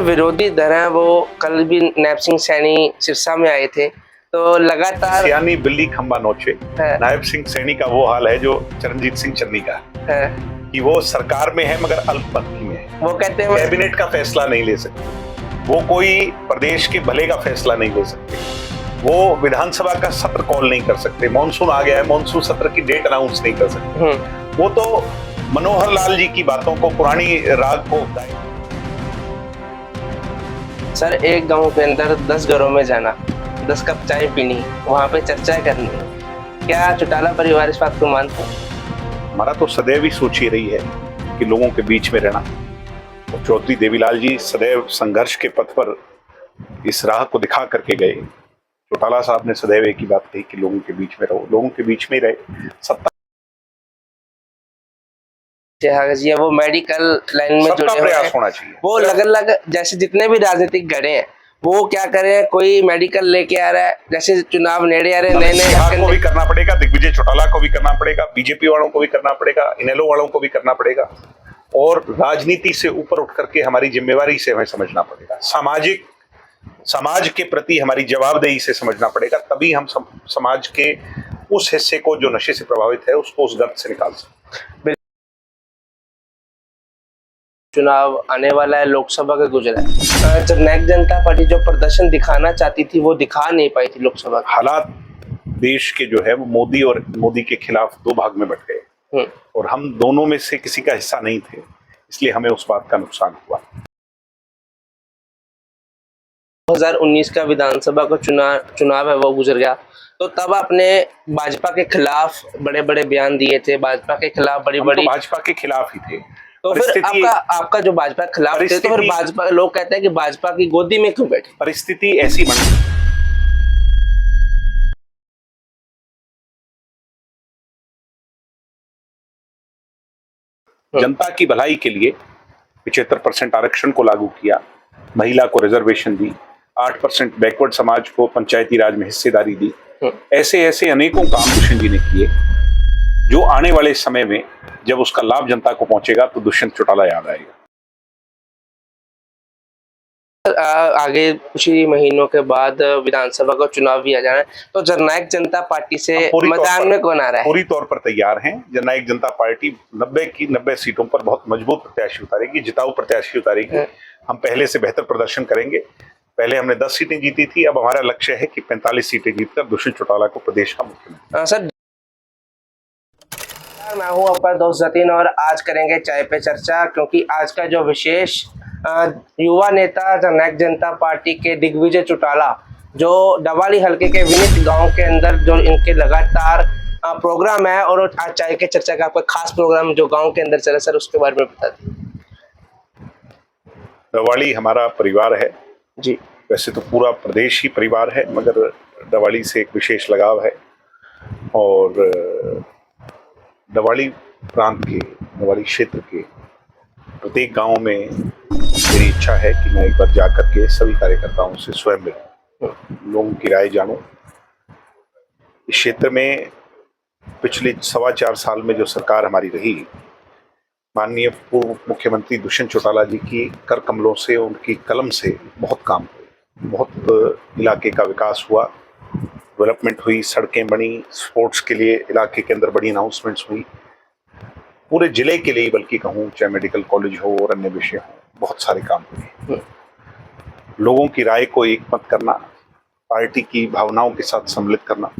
विरोधी दल हैं वो कल भी नायब सिंह सैनी सिरसा में आए थे, तो लगातार सियानी बिल्ली खंबा नोचे। नायब सिंह सैनी का वो हाल है जो चरणजीत सिंह चन्नी का है कि वो सरकार में है मगर अल्पमत में है। वो कहते हैं कैबिनेट का फैसला नहीं ले सकते, वो कोई प्रदेश के भले का फैसला नहीं ले सकते, वो विधानसभा का सत्र कॉल नहीं कर सकते। मॉनसून आ गया है, मॉनसून सत्र की डेट अनाउंस नहीं कर सकते। वो तो मनोहर लाल जी की बातों को, पुरानी राग को। सर, एक गांव के अंदर 10 घरों में जाना, 10 कप चाय पीनी, वहां पे चर्चा करनी, क्या चौटाला परिवार इस बात को मानता है? हमारा तो सदैव ही सोच ही रही है कि लोगों के बीच में रहना। और चौधरी देवीलाल जी सदैव संघर्ष के पथ पर इस राह को दिखा करके गए। चौटाला साहब ने सदैव एक ही बात कही कि लोगों के बीच में रहो, लोगों के बीच में रहे। सत्ता वो मेडिकल लाइन में जुड़े प्रयास होना चाहिए। वो अलग जैसे जितने भी राजनीतिक गढ़े हैं वो क्या करें, कोई मेडिकल लेके आ रहा है, जैसे चुनाव नेड़े आ रहे, नए को भी करना पड़ेगा, दिग्विजय चौटाला को भी करना पड़ेगा, बीजेपी वालों को भी करना पड़ेगा, इनेलो वालों को भी करना पड़ेगा। और राजनीति से ऊपर उठ करके हमारी जिम्मेवारी से हमें समझना पड़ेगा, समाज के प्रति हमारी जवाबदेही से समझना पड़ेगा। तभी हम समाज के उस हिस्से को जो नशे से प्रभावित है उसको उस गर्त से निकाल सकते। चुनाव आने वाला है, लोकसभा का गुजरा है। जननायक जनता पार्टी जो प्रदर्शन दिखाना चाहती थी वो दिखा नहीं पाई थी लोकसभा। हालात देश के जो है वो मोदी और मोदी के खिलाफ दो भाग में बट गए और हम दोनों में से किसी का हिस्सा नहीं थे, इसलिए हमें उस बात का नुकसान हुआ। 2019 का विधानसभा का चुनाव है वो गुजर गया, तो तब आपने भाजपा के खिलाफ बड़े बड़े बयान दिए थे, भाजपा के खिलाफ बड़ी भाजपा के खिलाफ ही थे। तो फिर आपका जो भाजपा के खिलाफ थे, तो फिर भाजपा लोग कहते हैं कि भाजपा की गोदी में क्यों बैठे? परिस्थिति ऐसी बन गई। जनता की भलाई के लिए 75% आरक्षण को लागू किया, महिला को रिजर्वेशन दी, 8% बैकवर्ड समाज को पंचायती राज में हिस्सेदारी दी। ऐसे ऐसे अनेकों काम दुष्यंत जी ने किए जो आने वाले समय में जब उसका लाभ जनता को पहुंचेगा तो दुष्यंत चौटाला याद आएगा। आगे कुछ ही महीनों के बाद विधानसभा का चुनाव भी आ जाना है, तो जननायक जनता पार्टी से मैदान में कौन आ रहा है? पूरी तौर पर तैयार हैं। जननायक जनता पार्टी 90 की 90 सीटों पर बहुत मजबूत प्रत्याशी उतारेगी, जिताऊ प्रत्याशी उतारेगी। हम पहले से बेहतर प्रदर्शन करेंगे। पहले हमने 10 सीटें जीती थी, अब हमारा लक्ष्य है कि 45 सीटें जीतकर दुष्यंत चौटाला को प्रदेश का मुख्यमंत्री। सर, मैं हूं आपका दोस्त जतीन और आज करेंगे चाय पे चर्चा, क्योंकि आज का जो विशेष युवा नेता जननायक जनता पार्टी के दिग्विजय चौटाला जो डवाली हल्के के विनित गांव के अंदर जो इनके लगातार प्रोग्राम है, और आज चाय के चर्चा का आपका खास प्रोग्राम जो गांव के अंदर चला, सर उसके बारे में बता दीजिए। डवाली हमारा परिवार है जी। वैसे तो पूरा प्रदेश ही परिवार है, मगर डवाली से एक विशेष लगाव है। और डवाली प्रांत के, डवाली क्षेत्र के प्रत्येक गांव में मेरी इच्छा है कि मैं एक बार जाकर के सभी कार्यकर्ताओं से स्वयं मिलूं, लोगों की राय जानूं। इस क्षेत्र में पिछले 4.25 साल में जो सरकार हमारी रही, माननीय पूर्व मुख्यमंत्री दुष्यंत चौटाला जी की कर कमलों से, उनकी कलम से बहुत काम हुए, बहुत इलाके का विकास हुआ, डेवलपमेंट हुई, सड़कें बनी, स्पोर्ट्स के लिए इलाके के अंदर बड़ी अनाउंसमेंट्स हुई, पूरे जिले के लिए बल्कि कहूँ, चाहे मेडिकल कॉलेज हो और अन्य विषय हो, बहुत सारे काम हुए। लोगों की राय को एकमत करना, पार्टी की भावनाओं के साथ सम्मिलित करना,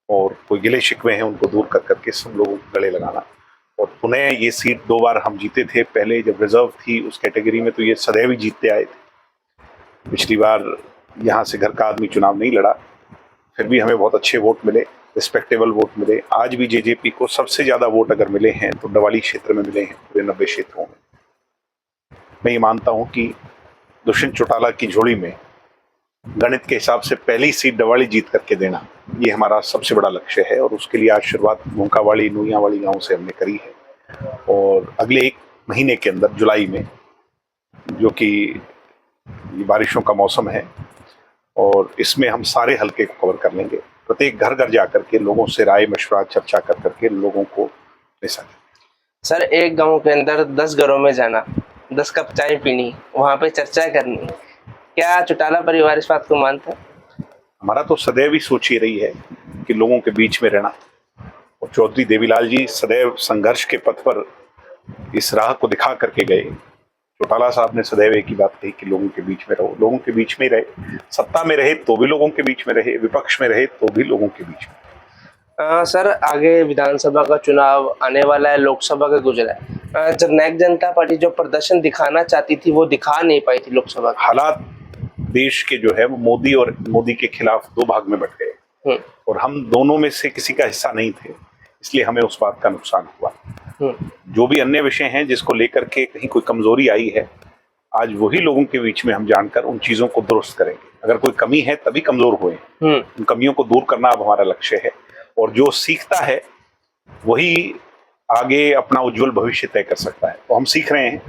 और कोई गिले शिकवे हैं उनको दूर कर करके सब लोगों को गले लगाना। और पुनः ये सीट 2 बार हम जीते थे, पहले जब रिजर्व थी उस कैटेगरी में तो ये सदैव ही जीतते आए थे। पिछली बार यहाँ से घर का आदमी चुनाव नहीं लड़ा, फिर भी हमें बहुत अच्छे वोट मिले, रिस्पेक्टेबल वोट मिले। आज भी जेजेपी को सबसे ज्यादा वोट अगर मिले हैं तो डवाली क्षेत्र में मिले हैं, पूरे 90 क्षेत्रों में। मैं ये मानता हूं कि दुष्यंत चौटाला की झोली में गणित के हिसाब से पहली सीट डवाली जीत करके देना, ये हमारा सबसे बड़ा लक्ष्य है। और उसके लिए आज शुरुआत भूंकावाड़ी, नूयावाड़ी गांव से हमने करी है। और अगले 1 महीने के अंदर, जुलाई में, जो कि ये बारिशों का मौसम है, और इसमें हम सारे हलके को कवर कर लेंगे। प्रत्येक घर घर जाकर के लोगों से राय मशवरा चर्चा कर करके लोगों को ले सकें। सर, एक गांव के अंदर 10 घरों में जाना, 10 कप चाय पीनी, वहाँ पे चर्चा करनी, क्या चौटाला परिवार इस बात को मानता है? हमारा तो सदैव ही सोच ही रही है कि लोगों के बीच में रहना, और चौधरी देवीलाल जी सदैव संघर्ष के पथ पर इस राह को दिखा करके गए। चौटाला साहब ने सदैव एक ही बात कही कि लोगों के बीच में रहो, लोगों के बीच में ही रहे, सत्ता में रहे तो भी लोगों के बीच में रहे, विपक्ष में रहे तो भी लोगों के बीच में। सर आगे विधानसभा का चुनाव आने वाला है, लोकसभा का गुजरा है। जननायक जनता पार्टी जो प्रदर्शन दिखाना चाहती थी वो दिखा नहीं पाई थी लोकसभा का। हालात देश के जो है वो मोदी और मोदी के खिलाफ दो भाग में बट गए, और हम दोनों में से किसी का हिस्सा नहीं थे, इसलिए हमें उस बात का नुकसान हुआ। जो भी अन्य विषय हैं जिसको लेकर के कहीं कोई कमजोरी आई है, आज वही लोगों के बीच में हम जानकर उन चीजों को दुरुस्त करेंगे। अगर कोई कमी है तभी कमजोर हुए, उन कमियों को दूर करना अब हमारा लक्ष्य है, और जो सीखता है वही आगे अपना उज्जवल भविष्य तय कर सकता है, तो हम सीख रहे हैं।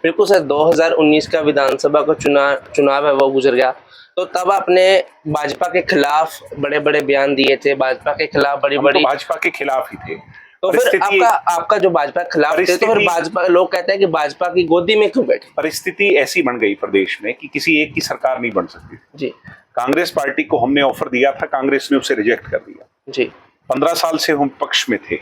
बिल्कुल सर, 2019 का विधानसभा का चुनाव है वो गुजर गया, तो तब आपने भाजपा के खिलाफ बड़े बड़े बयान दिए थे, भाजपा के खिलाफ बड़ी बड़ी, भाजपा के खिलाफ ही थे। तो फिर आपका जो भाजपा के खिलाफ थे, तो फिर भाजपा लोग कहते हैं कि भाजपा की गोदी में क्यों बैठे? परिस्थिति ऐसी बन गई प्रदेश में कि किसी एक की सरकार नहीं बन सकती जी। कांग्रेस पार्टी को हमने ऑफर दिया था, कांग्रेस ने उसे रिजेक्ट कर दिया जी। 15 साल से हम विपक्ष में थे,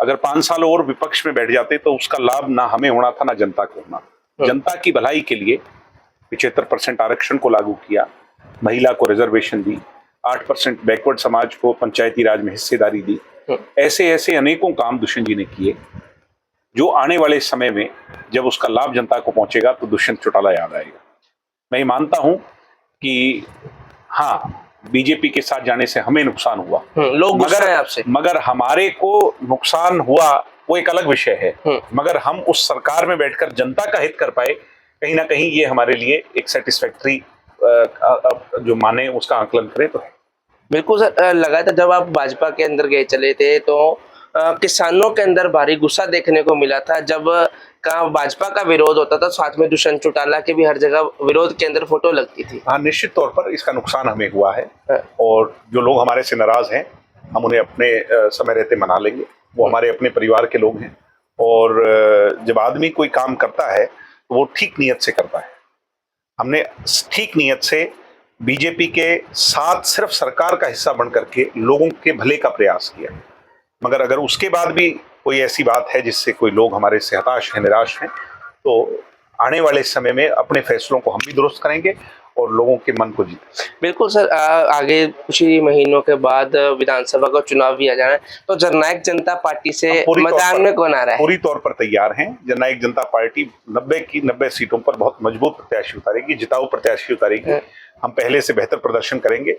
अगर 5 साल और विपक्ष में बैठ जाते तो उसका लाभ ना हमें होना था ना जनता को होना। जनता की भलाई के लिए 75% आरक्षण को लागू किया, महिला को रिजर्वेशन दी, 8% बैकवर्ड समाज को पंचायती राज में हिस्सेदारी दी। ऐसे ऐसे अनेकों काम दुष्यंत जी ने किए, जो आने वाले समय में जब उसका लाभ जनता को पहुंचेगा तो दुष्यंत चौटाला याद आएगा। मैं मानता हूं कि हाँ, बीजेपी के साथ जाने से हमें नुकसान हुआ, लोग आपसे, मगर हमारे को नुकसान हुआ वो एक अलग विषय है, मगर हम उस सरकार में बैठकर जनता का हित कर पाए, कहीं ना कहीं ये हमारे लिए एक सेटिस्फैक्टरी जो माने उसका आकलन करें तो है। बिल्कुल सर, लगा था जब आप भाजपा के अंदर गए चले थे तो किसानों के अंदर भारी गुस्सा देखने को मिला था। जब भाजपा का विरोध होता था साथ में दुष्यंत चौटाला के भी हर जगह विरोध के अंदर फोटो लगती थी। हाँ, निश्चित तौर पर इसका नुकसान हमें हुआ है, और जो लोग हमारे से नाराज हैं हम उन्हें अपने समय रहते मना लेंगे, वो हमारे अपने परिवार के लोग हैं, और जब आदमी कोई काम करता है तो वो ठीक नीयत से करता है। हमने ठीक नीयत से बीजेपी के साथ सिर्फ सरकार का हिस्सा बन करके लोगों के भले का प्रयास किया, मगर अगर उसके बाद भी कोई ऐसी बात है जिससे कोई लोग हमारे से हताश हैं, निराश हैं, तो आने वाले समय में अपने फैसलों को हम भी दुरुस्त करेंगे और लोगों के मन को जीतेंगे। बिल्कुल सर, आगे कुछ ही महीनों के बाद विधानसभा का चुनाव भी आ जाना है, तो जननायक जनता पार्टी से मैदान में कौन आ रहा है? पूरी तौर पर तैयार हैं। जननायक जनता पार्टी 90 की 90 सीटों पर बहुत मजबूत प्रत्याशी उतारेगी, जिताऊ प्रत्याशी उतारेगी। हम पहले से बेहतर प्रदर्शन करेंगे।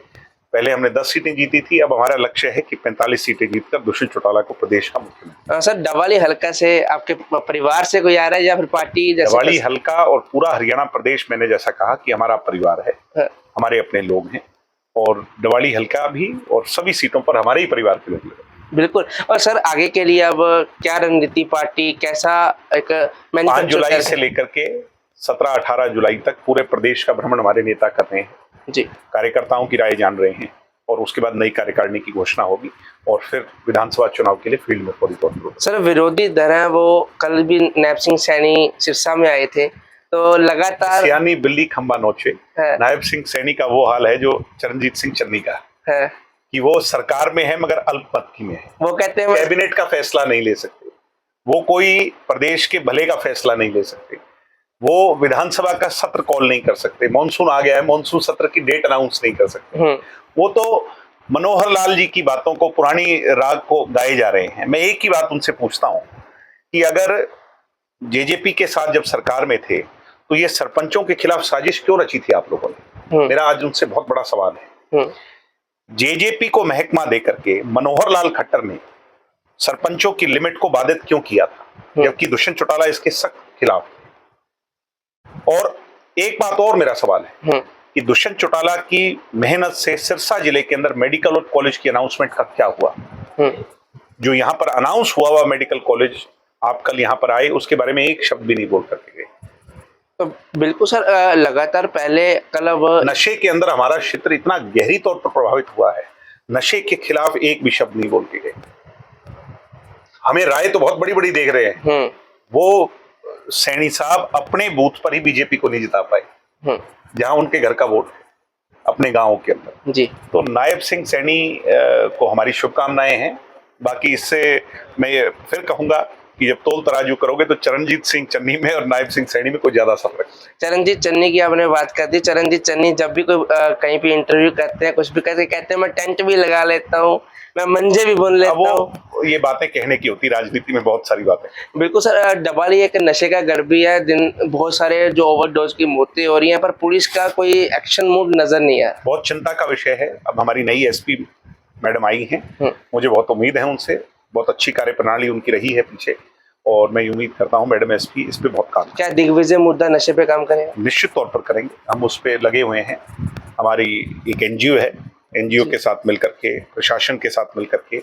पहले हमने 10 सीटें जीती थी, अब हमारा लक्ष्य है कि 45 सीटें जीतकर दुष्यंत चौटाला को प्रदेश का मुख्यमंत्री। सर, डवाली हल्का से आपके परिवार से कोई आ रहा है या फिर पार्टी? डवाली हल्का और पूरा हरियाणा प्रदेश, मैंने जैसा कहा कि हमारा परिवार है, हमारे अपने लोग हैं, और डवाली हल्का भी और सभी सीटों पर हमारे ही परिवार के लोग हैं। बिल्कुल। और सर आगे के लिए अब क्या रणनीति, पार्टी कैसा एक 5 जुलाई से लेकर के 17-18 जुलाई तक पूरे प्रदेश का भ्रमण हमारे नेता कर रहे हैं जी, कार्यकर्ताओं की राय जान रहे हैं, और उसके बाद नई कार्यकारिणी की घोषणा होगी, और फिर विधानसभा चुनाव के लिए फील्ड में पूरी तौर पर। सर विरोधी दल है वो कल भी नायब सिंह सैनी सिरसा में आए थे, तो लगातार सियानी बिल्ली खंबा नोचे, नायब सिंह सैनी का वो हाल है जो चरणजीत सिंह चन्नी का है, कि वो सरकार में है मगर अल्पमत में है। वो कहते हैं कैबिनेट का फैसला नहीं ले सकते, वो कोई प्रदेश के भले का फैसला नहीं ले सकते, वो विधानसभा का सत्र कॉल नहीं कर सकते, मॉनसून आ गया है मॉनसून सत्र की डेट अनाउंस नहीं कर सकते। वो तो मनोहर लाल जी की बातों को, पुरानी राग को गाए जा रहे हैं। मैं एक ही बात उनसे पूछता हूं कि अगर जेजेपी के साथ जब सरकार में थे तो ये सरपंचों के खिलाफ साजिश क्यों रची थी आप लोगों ने? मेरा आज उनसे बहुत बड़ा सवाल है। जेजेपी को महकमा देकर के मनोहर लाल खट्टर ने सरपंचों की लिमिट को बाधित क्यों किया था, जबकि दुष्यंत चौटाला इसके सख्त खिलाफ। और एक बात और मेरा सवाल है कि दुष्यंत चौटाला की मेहनत से सिरसा जिले के अंदर मेडिकल कॉलेज की अनाउंसमेंट का क्या हुआ? जो यहाँ पर अनाउंस हुआ मेडिकल कॉलेज, आप कल यहाँ पर आए, उसके बारे में एक शब्द भी नहीं बोल करके गए। तो बिल्कुल सर, लगातार पहले कल अब नशे के अंदर हमारा क्षेत्र इतना गहरी तौर पर प्रभावित हुआ है, नशे के खिलाफ एक भी शब्द नहीं बोल के गए। हमें राय तो बहुत बड़ी बड़ी देख रहे हैं, वो सैनी साहब अपने बूथ पर ही बीजेपी को नहीं जिता पाए, जहां उनके घर का वोट है, अपने गांवों के अंदर। जी। तो नायब सिंह सैनी को हमारी शुभकामनाएं हैं। बाकी इससे मैं फिर कहूंगा कि जब तोल तराजू करोगे तो चरणजीत सिंह चन्नी में और नायब सिंह सैनी में कोई ज्यादा फर्क है। चरणजीत चन्नी की आपने बात कर दी। चरणजीत चन्नी जब भी कोई कहीं भी इंटरव्यू करते हैं, कुछ भी कहते हैं मैं टेंट भी लगा लेता हूँ, मैं मंजे भी बुन लेता हूँ। ये बातें कहने की होती, राजनीति में बहुत सारी बातें। बिल्कुल सर, डबाली एक नशे का गढ़ भी है। दिन बहुत सारे जो ओवरडोज की मौतें हो रही हैं, पर पुलिस का कोई एक्शन मूड नजर नहीं आया। बहुत चिंता का विषय है। अब हमारी नई एसपी मैडम आई हैं, मुझे बहुत उम्मीद है उनसे, बहुत अच्छी कार्यप्रणाली उनकी रही है पीछे, और मैं उम्मीद करता हूं मैडम एसपी इस पे बहुत काम करें। क्या दिग्विजय मुद्दा नशे पे काम करेगा? निश्चित तौर पर करेंगे, हम उस पे लगे हुए हैं। हमारी एक एनजीओ है, एनजीओ के साथ मिलकर के, प्रशासन के साथ मिलकर के,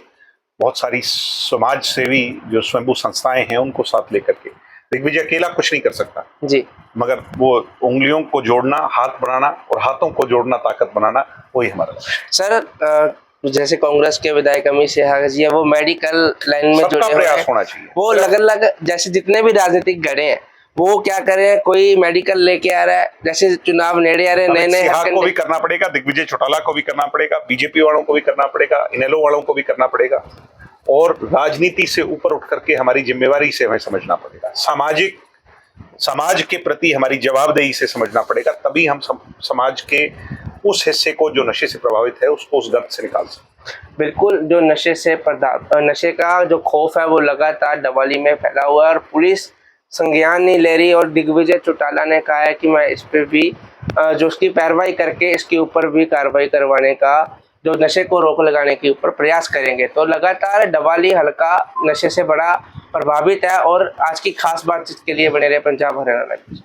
बहुत सारी समाज सेवी जो स्वयंभू संस्थाएं हैं उनको साथ लेकर के। दिग्विजय अकेला कुछ नहीं कर सकता जी, मगर वो उंगलियों को जोड़ना, हाथ बढ़ाना और हाथों को जोड़ना, ताकत बनाना, वही हमारा लक्ष्य है। सर जैसे कांग्रेस के विधायक अमित शाह जी है, वो मेडिकल लाइन में जुड़े हुए प्रयास हैं। होना चाहिए। वो अलग जैसे जितने भी राजनीतिक गढ़े हैं, वो क्या करें, कोई मेडिकल लेके आ रहा है, जैसे चुनाव नेड़े आ रहे हैं, नए को भी करना पड़ेगा, दिग्विजय चौटाला को भी करना पड़ेगा, बीजेपी वालों को भी करना पड़ेगा, इनेलो वालों को भी करना पड़ेगा, और राजनीति से ऊपर उठ करके हमारी जिम्मेवारी से हमें समझना पड़ेगा। समाज के प्रति हमारी जवाबदेही से समझना पड़ेगा, तभी हम समाज के उस हिस्से को जो नशे से प्रभावित है उसको उस गर्त से निकाल सकते। बिल्कुल, जो नशे का जो खौफ है वो लगातार डबौली में फैला हुआ है और पुलिस संज्ञान नहीं ले रही। और दिग्विजय चौटाला ने कहा है कि मैं इस पे भी जो उसकी पैरवाई करके इसके ऊपर भी कार्रवाई करवाने का, जो नशे को रोक लगाने के ऊपर प्रयास करेंगे। तो लगातार डबौली हल्का नशे से बड़ा प्रभावित है। और आज की खास बातचीत के लिए बने रहे पंजाब हरियाणा लाइव।